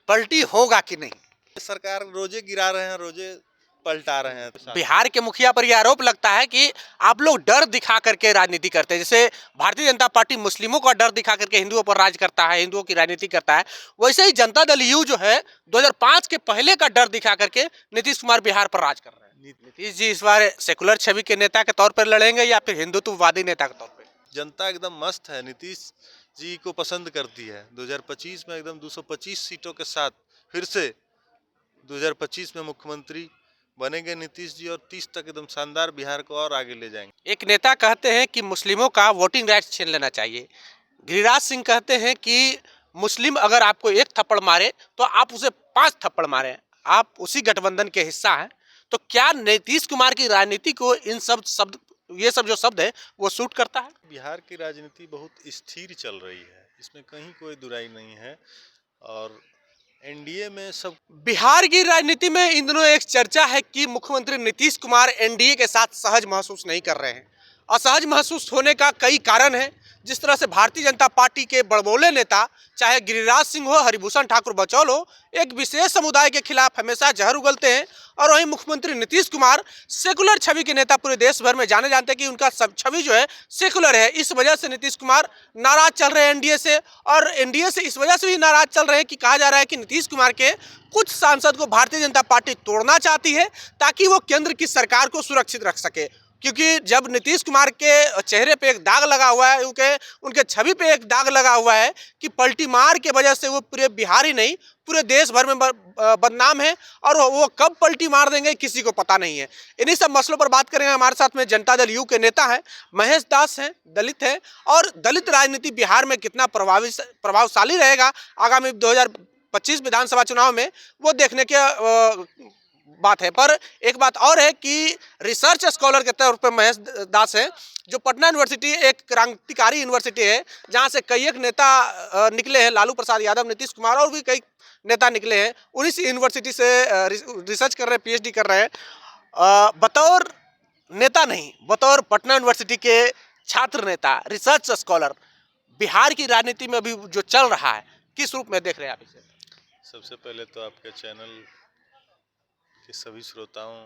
पलटी होगा कि नहीं? सरकार रोजे गिरा रहे हैं, रोजे पलटा रहे हैं। बिहार के मुखिया पर यह आरोप लगता है कि आप लोग डर दिखा करके राजनीति करते हैं। जैसे भारतीय जनता पार्टी मुस्लिमों का डर दिखा करके हिंदुओं पर राज करता है, हिंदुओं की राजनीति करता है, वैसे ही जनता दल यू जो है 2005 के पहले का डर दिखा करके नीतीश कुमार बिहार पर राज कर रहे हैं। नीतीश जी इस बार सेकुलर छवि के नेता के तौर पर लड़ेंगे या फिर हिंदुत्ववादी नेता के तौर पर? जनता एकदम मस्त है, नीतीश जी को पसंद करती है। 2025 में एकदम 225 सीटों के साथ फिर से 2025 में मुख्यमंत्री बनेंगे नीतीश जी, और 30 तक एकदम शानदार बिहार को और आगे ले जाएंगे। एक नेता कहते हैं कि मुस्लिमों का वोटिंग राइट छीन लेना चाहिए। गिरिराज सिंह कहते हैं कि मुस्लिम अगर आपको एक थप्पड़ मारे तो आप उसे 5 थप्पड़ मारें। आप उसी गठबंधन के हिस्सा हैं, तो क्या नीतीश कुमार की राजनीति को ये सब जो शब्द है वो सूट करता है? बिहार की राजनीति बहुत स्थिर चल रही है, इसमें कहीं कोई दुराई नहीं है। और एनडीए में सब बिहार की राजनीति में इन दिनों एक चर्चा है कि मुख्यमंत्री नीतीश कुमार एनडीए के साथ सहज महसूस नहीं कर रहे हैं। असहज महसूस होने का कई कारण है। जिस तरह से भारतीय जनता पार्टी के बड़बोले नेता, चाहे गिरिराज सिंह हो, हरिभूषण ठाकुर बचौल हो, एक विशेष समुदाय के खिलाफ हमेशा जहर उगलते हैं। और वहीं मुख्यमंत्री नीतीश कुमार सेकुलर छवि के नेता, पूरे देश भर में जाने जानते हैं कि उनका सब छवि जो है सेकुलर है। इस वजह से नीतीश कुमार नाराज चल रहे हैं एनडीए से, और एनडीए से इस वजह से भी नाराज चल रहे हैं कि कहा जा रहा है कि नीतीश कुमार के कुछ सांसद को भारतीय जनता पार्टी तोड़ना चाहती है ताकि वो केंद्र की सरकार को सुरक्षित रख सके। क्योंकि जब नीतीश कुमार के चेहरे पे एक दाग लगा हुआ है, उनके छवि पे एक दाग लगा हुआ है कि पलटी मार के वजह से वो पूरे बिहार ही नहीं पूरे देश भर में बदनाम है, और वो कब पलटी मार देंगे किसी को पता नहीं है। इन्हीं सब मसलों पर बात करेंगे। हमारे साथ में जनता दल यू के नेता हैं, महेश दास हैं, दलित हैं, और दलित राजनीति बिहार में कितना प्रभावशाली रहेगा आगामी 2025 विधानसभा चुनाव में, वो देखने के बात है। पर एक बात और है कि रिसर्च स्कॉलर के तौर पर महेश दास हैं, जो पटना यूनिवर्सिटी एक क्रांतिकारी यूनिवर्सिटी है, जहां से कई एक नेता निकले हैं, लालू प्रसाद यादव, नीतीश कुमार और भी कई नेता निकले हैं। उन्हीं यूनिवर्सिटी से रिसर्च कर रहे हैं, पीएचडी कर रहे हैं। बतौर नेता नहीं, बतौर पटना यूनिवर्सिटी के छात्र नेता, रिसर्च स्कॉलर, बिहार की राजनीति में अभी जो चल रहा है किस रूप में देख रहे हैं आप इसे? सबसे पहले तो आपके चैनल के सभी श्रोताओं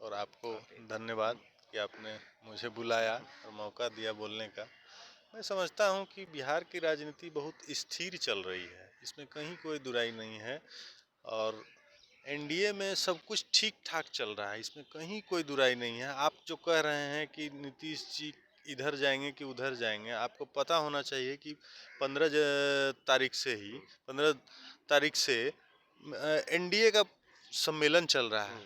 और आपको धन्यवाद कि आपने मुझे बुलाया और मौका दिया बोलने का। मैं समझता हूं कि बिहार की राजनीति बहुत स्थिर चल रही है, इसमें कहीं कोई दुराई नहीं है। और एनडीए में सब कुछ ठीक ठाक चल रहा है, इसमें कहीं कोई दुराई नहीं है। आप जो कह रहे हैं कि नीतीश जी इधर जाएंगे कि उधर जाएंगे, आपको पता होना चाहिए कि 15 तारीख से एनडीए का सम्मेलन चल रहा है।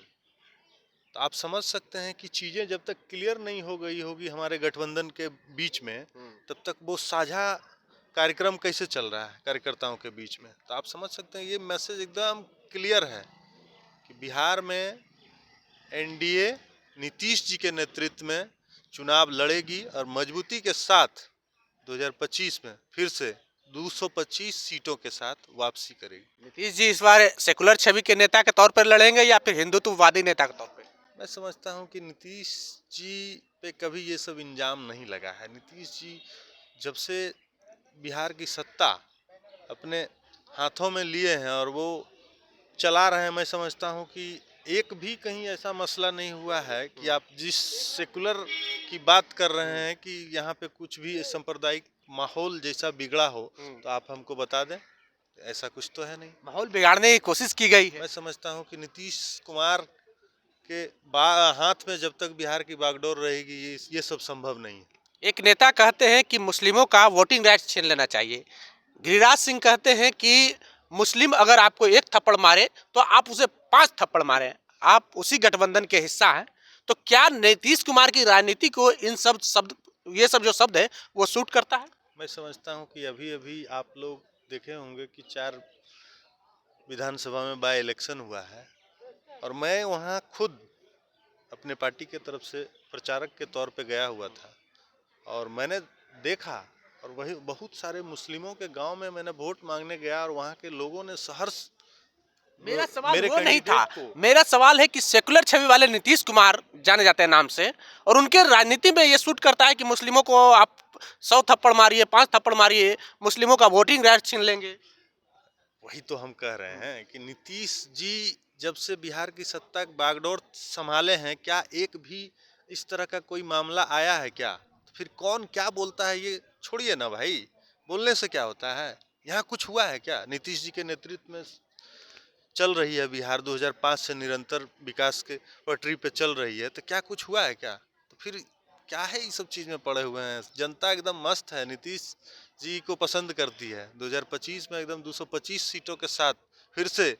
तो आप समझ सकते हैं कि चीज़ें जब तक क्लियर नहीं हो गई होगी हमारे गठबंधन के बीच में, तब तक वो साझा कार्यक्रम कैसे चल रहा है कार्यकर्ताओं के बीच में। तो आप समझ सकते हैं ये मैसेज एकदम क्लियर है कि बिहार में एनडीए नीतीश जी के नेतृत्व में चुनाव लड़ेगी और मजबूती के साथ 2025 में फिर से 225 सीटों के साथ वापसी करेगी। नीतीश जी इस बार सेकुलर छवि के नेता के तौर पर लड़ेंगे या फिर हिंदुत्ववादी नेता के तौर पर? मैं समझता हूं कि नीतीश जी पे कभी ये सब इंजाम नहीं लगा है। नीतीश जी जब से बिहार की सत्ता अपने हाथों में लिए हैं और वो चला रहे हैं, मैं समझता हूं कि एक भी कहीं ऐसा मसला नहीं हुआ है कि आप जिस सेकुलर की बात कर रहे हैं कि यहाँ पे कुछ भी सांप्रदायिक माहौल जैसा बिगड़ा हो तो आप हमको बता दें। ऐसा कुछ तो है नहीं। माहौल बिगाड़ने की कोशिश की गई है। मैं समझता हूं कि नीतीश कुमार के हाथ में जब तक बिहार की बागडोर रहेगी ये सब संभव नहीं है। एक नेता कहते हैं कि मुस्लिमों का वोटिंग राइट छीन लेना चाहिए। गिरिराज सिंह कहते हैं कि मुस्लिम अगर आपको एक थप्पड़ मारे तो आप उसे 5 थप्पड़ मारें। आप उसी गठबंधन के हिस्सा हैं, तो क्या नीतीश कुमार की राजनीति को ये सब जो शब्द है वो सूट करता है? मैं समझता हूं कि अभी अभी आप लोग देखे होंगे कि 4 विधानसभा में बाय इलेक्शन हुआ है, और मैं वहां खुद अपने पार्टी के तरफ से प्रचारक के तौर पे गया हुआ था, और मैंने देखा, और वही बहुत सारे मुस्लिमों के गांव में मैंने वोट मांगने गया, और वहां के लोगों ने सहर्ष मेरा सवाल वो नहीं था। मेरा सवाल है कि सेकुलर छवि वाले नीतीश कुमार जाने जाते हैं नाम से, और उनके राजनीति में ये सूट करता है कि मुस्लिमों को आप 100 थप्पड़ मारिए, 5 थप्पड़ मारिए, मुस्लिमों का वोटिंग राइट छीन लेंगे। वही तो हम कह रहे हैं कि नीतीश जी जब से बिहार की सत्ता बागडोर संभाले हैं, क्या एक भी इस तरह का कोई मामला आया है क्या? तो फिर कौन क्या बोलता है ये छोड़िए ना भाई, बोलने से क्या होता है? यहाँ कुछ हुआ है क्या? नीतीश जी के नेतृत्व में चल रही है बिहार 2005 से निरंतर विकास के पटरी पे चल रही है, तो क्या कुछ हुआ है क्या? तो फिर क्या है ये सब चीज़ में पड़े हुए हैं? जनता एकदम मस्त है, नीतीश जी को पसंद करती है। 2025 में एकदम 225 सीटों के साथ फिर से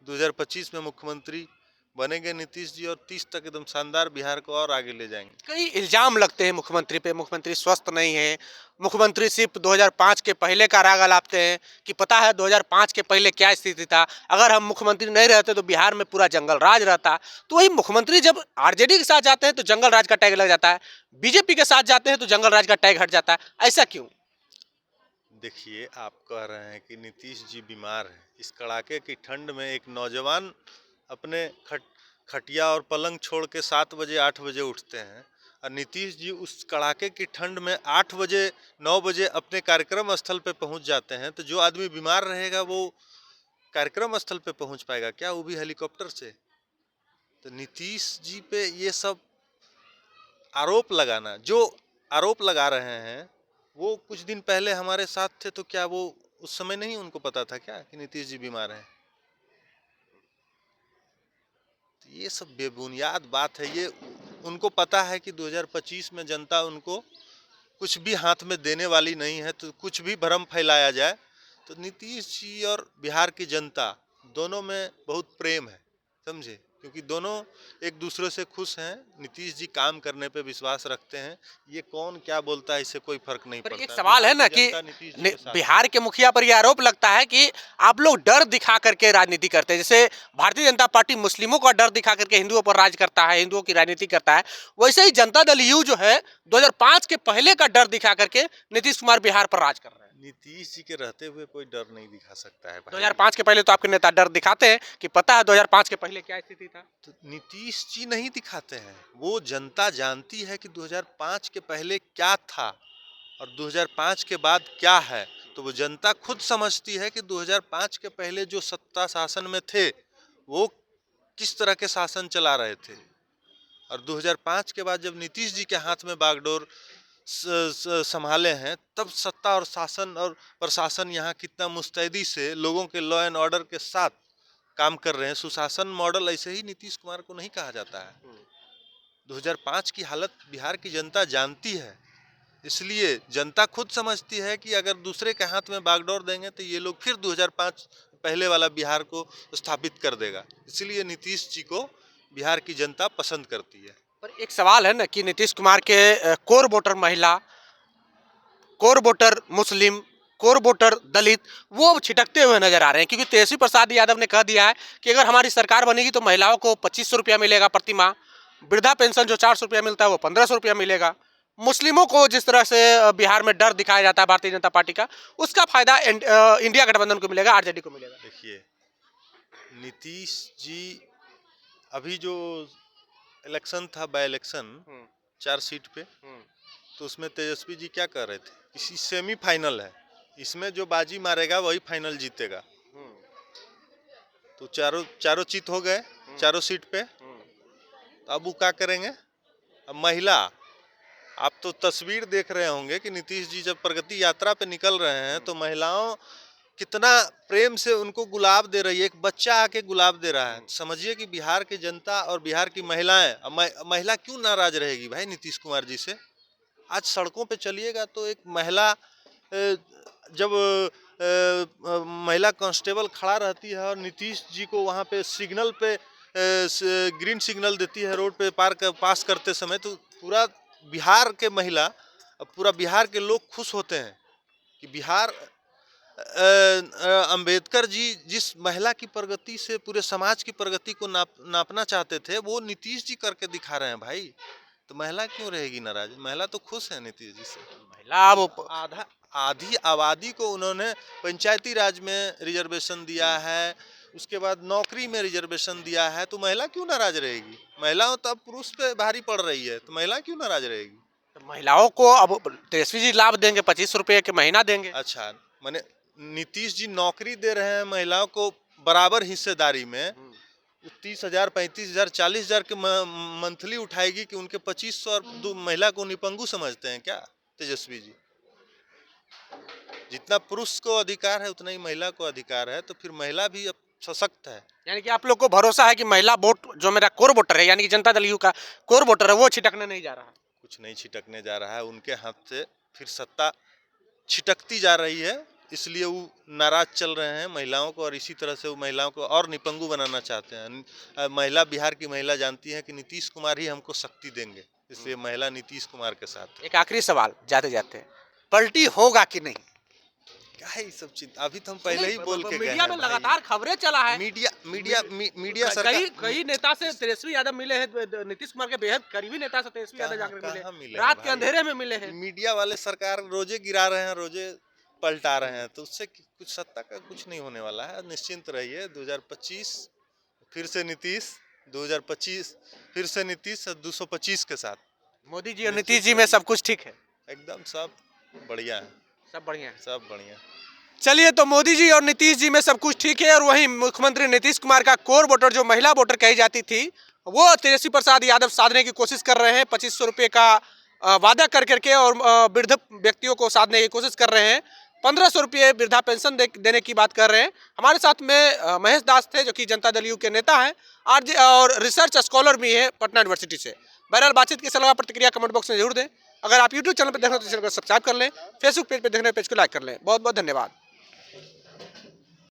2025 में मुख्यमंत्री बनेंगे नीतीश जी, और 30 तक एकदम शानदार बिहार को और आगे ले जाएंगे। कई इल्जाम लगते हैं मुख्यमंत्री पे, मुख्यमंत्री स्वस्थ नहीं है, मुख्यमंत्री सिर्फ 2005 के पहले का राग अलापते हैं कि पता है 2005 के पहले क्या स्थिति था, अगर हम मुख्यमंत्री नहीं रहते तो बिहार में पूरा जंगल राज रहता। तो वही मुख्यमंत्री जब आरजेडी के साथ जाते हैं तो जंगल राज का टैग लग जाता है, बीजेपी के साथ जाते हैं तो जंगल राज का टैग हट जाता है, ऐसा क्यों? देखिए, आप कह रहे हैं कि नीतीश जी बीमार हैं। इस कड़ाके की ठंड में एक नौजवान अपने खटिया और पलंग छोड़ के 7 बजे 8 बजे उठते हैं, और नीतीश जी उस कड़ाके की ठंड में 8 बजे 9 बजे अपने कार्यक्रम स्थल पे पहुंच जाते हैं। तो जो आदमी बीमार रहेगा वो कार्यक्रम स्थल पे पहुंच पाएगा क्या, वो भी हेलीकॉप्टर से? तो नीतीश जी पे ये सब आरोप लगाना, जो आरोप लगा रहे हैं, वो कुछ दिन पहले हमारे साथ थे, तो क्या वो उस समय नहीं उनको पता था क्या कि नीतीश जी बीमार हैं? तो ये सब बेबुनियाद बात है। ये उनको पता है कि 2025 में जनता उनको कुछ भी हाथ में देने वाली नहीं है, तो कुछ भी भ्रम फैलाया जाए। तो नीतीश जी और बिहार की जनता दोनों में बहुत प्रेम है, समझे, क्योंकि दोनों एक दूसरे से खुश हैं। नीतीश जी काम करने पे विश्वास रखते हैं। ये कौन क्या बोलता है, इससे कोई फर्क नहीं पर एक पड़ता। सवाल है बिहार ना की कि जनता नीतीश जी के साथ है। बिहार के मुखिया पर यह आरोप लगता है कि आप लोग डर दिखा करके राजनीति करते हैं, जैसे भारतीय जनता पार्टी मुस्लिमों का डर दिखा करके हिंदुओं पर राज करता है, हिंदुओं की राजनीति करता है, वैसे ही जनता दल यू जो है 2005 के पहले का डर दिखा करके नीतीश कुमार बिहार पर राज कर रहे हैं। नीतीश जी के रहते हुए कोई डर नहीं दिखा सकता है भाई। 2005 के पहले तो आपके नेता डर दिखाते हैं कि पता है 2005 के पहले क्या स्थिति था। तो नीतीश जी नहीं दिखाते हैं, वो जनता जानती है कि 2005 के पहले क्या था और 2005 के बाद क्या है। तो वो जनता खुद समझती है कि 2005 के पहले जो सत्ता शासन में थे वो किस तरह के शासन चला रहे थे, और 2005 के बाद जब नीतीश जी के हाथ में बागडोर संभाले हैं, तब सत्ता और शासन और प्रशासन यहाँ कितना मुस्तैदी से लोगों के लॉ एंड ऑर्डर के साथ काम कर रहे हैं। सुशासन मॉडल ऐसे ही नीतीश कुमार को नहीं कहा जाता है। 2005 की हालत बिहार की जनता जानती है, इसलिए जनता खुद समझती है कि अगर दूसरे के हाथ में बागडोर देंगे तो ये लोग फिर 2005 पहले वाला बिहार को स्थापित कर देगा। इसलिए नीतीश जी को बिहार की जनता पसंद करती है। पर एक सवाल है ना कि नीतीश कुमार के कोर वोटर महिला, कोर वोटर मुस्लिम, कोर वोटर दलित, वो छिटकते हुए नजर आ रहे हैं, क्योंकि तेजस्वी प्रसाद यादव ने कह दिया है कि अगर हमारी सरकार बनेगी तो महिलाओं को 2500 रुपया मिलेगा प्रति माह, वृद्धा पेंशन जो 400 रुपया मिलता है वो 1500 रुपया मिलेगा, मुस्लिमों को जिस तरह से बिहार में डर दिखाया जाता है भारतीय जनता पार्टी का, उसका फायदा इंडिया गठबंधन को मिलेगा, आरजेडी को मिलेगा। देखिए, नीतीश जी अभी जो इलेक्शन था, बाय इलेक्शन 4 सीट पे, तो उसमें तेजस्वी जी क्या कर रहे थे, किसी सेमीफाइनल है, इसमें जो बाजी मारेगा वही फाइनल जीतेगा। तो चारों चित हो गए चारों सीट पे। तो अब वो क्या करेंगे? अब महिला, आप तो तस्वीर देख रहे होंगे कि नीतीश जी जब प्रगति यात्रा पे निकल रहे हैं तो महिलाओं कितना प्रेम से उनको गुलाब दे रही है। एक बच्चा आके गुलाब दे रहा है। समझिए कि बिहार की जनता और बिहार की महिलाएं, महिला क्यों नाराज रहेगी भाई नीतीश कुमार जी से? आज सड़कों पे चलिएगा तो एक महिला जब महिला कांस्टेबल खड़ा रहती है और नीतीश जी को वहाँ पे सिग्नल पे ग्रीन सिग्नल देती है रोड पे पास करते समय, तो पूरा बिहार के महिला, पूरा बिहार के लोग खुश होते हैं कि बिहार अंबेडकर जी जिस महिला की प्रगति से पूरे समाज की प्रगति को नापना चाहते थे, वो नीतीश जी करके दिखा रहे हैं भाई। तो महिला क्यों रहेगी नाराज? महिला तो खुश है नीतीश जी से। महिला अब आधी आबादी को उन्होंने पंचायती राज में रिजर्वेशन दिया है, उसके बाद नौकरी में रिजर्वेशन दिया है, तो महिला क्यों नाराज रहेगी? महिला तो अब पुरुष पे भारी पड़ रही है, तो महिला क्यों नाराज रहेगी? महिलाओं को अब तेजस्वी जी लाभ देंगे, 2500 रुपये के महीना देंगे। अच्छा, माने नीतीश जी नौकरी दे रहे हैं महिलाओं को बराबर हिस्सेदारी में, 30,000, 35,000, 40,000 के मंथली उठाएगी कि उनके 2500 और महिला को निपंगु समझते हैं क्या तेजस्वी जी? जितना पुरुष को अधिकार है उतना ही महिला को अधिकार है, तो फिर महिला भी अब सशक्त है। यानी कि आप लोग को भरोसा है कि महिला वोट जो मेरा कोर वोटर है, यानी कि जनता दल यू का कोर वोटर है, वो छिटकने नहीं जा रहा है। कुछ नहीं छिटकने जा रहा है, उनके हाथ से फिर सत्ता छिटकती जा रही है, इसलिए वो नाराज चल रहे हैं महिलाओं को, और इसी तरह से वो महिलाओं को और निपंगु बनाना चाहते हैं। महिला, बिहार की महिला जानती है कि नीतीश कुमार ही हमको शक्ति देंगे, इसलिए महिला नीतीश कुमार के साथ। एक आखिरी सवाल जाते जाते, पलटी होगा कि नहीं? क्या है ये सब चीज? अभी तो हम पहले ही बोल के गए मीडिया हैं में भाई। लगातार खबरें चला है, मीडिया सरकार कई नेता से तेजस्वी यादव मिले हैं, नीतीश कुमार के बेहद करीबी नेता से तेजस्वी यादव जाकर कहाँ मिले, मिले रात हैं के भाई? अंधेरे में मिले हैं। मीडिया वाले सरकार रोजे गिरा रहे हैं, रोजे पलटा रहे हैं, तो उससे कुछ सत्ता का कुछ नहीं होने वाला है। निश्चिंत रहिए, 2025 फिर से नीतीश, 2025 फिर से नीतीश 225 के साथ। मोदी जी और नीतीश जी में सब कुछ ठीक है, एकदम सब बढ़िया है, सब बढ़िया है। सब बढ़िया। चलिए, तो मोदी जी और नीतीश जी में सब कुछ ठीक है, और वहीं मुख्यमंत्री नीतीश कुमार का कोर वोटर जो महिला वोटर कही जाती थी, वो तेजस्वी प्रसाद यादव साधने की कोशिश कर रहे हैं। 2500 रुपये का वादा कर करके और वृद्ध व्यक्तियों को साधने की कोशिश कर रहे हैं। 1500 रुपये वृद्धा पेंशन देने की बात कर रहे हैं। हमारे साथ में महेश दास थे, जो कि जनता दल यू के नेता हैं और रिसर्च स्कॉलर भी हैं पटना यूनिवर्सिटी से। बहरहाल, बातचीत की सलाह प्रतिक्रिया कमेंट बॉक्स में जरूर दें। अगर आप यूट्यूब चैनल पर देख रहे हो तो चैनल को सब्सक्राइब कर लें, फेसबुक पेज पर देख रहे पेज को लाइक कर लें। बहुत बहुत धन्यवाद।